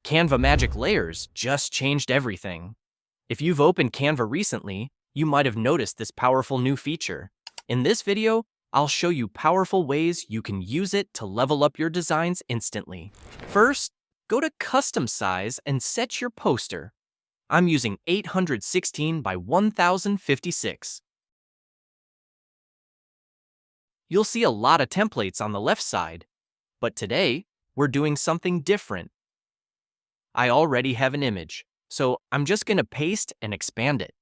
Canva Magic Layers just changed everything. If you've opened Canva recently, you might have noticed this powerful new feature. In this video, I'll show you powerful ways you can use it to level up your designs instantly. First, go to Custom Size and set your poster. I'm using 816 by 1056. You'll see a lot of templates on the left side, but today, we're doing something different. I already have an image, so I'm just going to paste and expand it.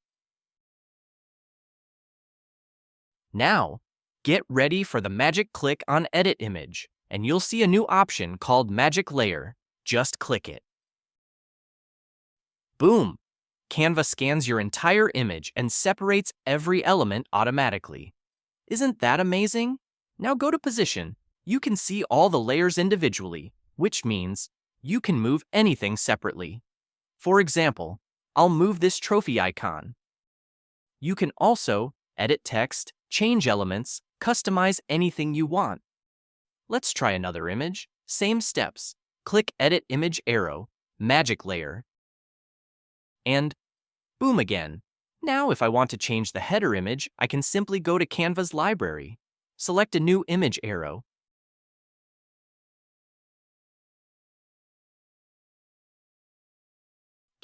Now, get ready for the magic click on Edit Image, and you'll see a new option called Magic Layer. Just click it. Boom! Canva scans your entire image and separates every element automatically. Isn't that amazing? Now go to Position. You can see all the layers individually, which means you can move anything separately. For example, I'll move this trophy icon. You can also edit text, change elements, customize anything you want. Let's try another image. Same steps. Click Edit Image arrow, Magic Layer, and boom again. Now if I want to change the header image, I can simply go to Canva's library. Select a new image arrow.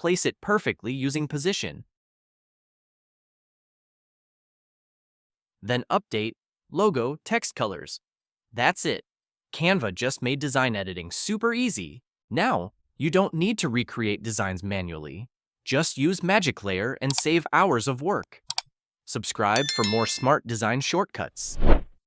Place it perfectly using Position. Then update logo text colors. That's it. Canva just made design editing super easy. Now, you don't need to recreate designs manually. Just use Magic Layer and save hours of work. Subscribe for more smart design shortcuts.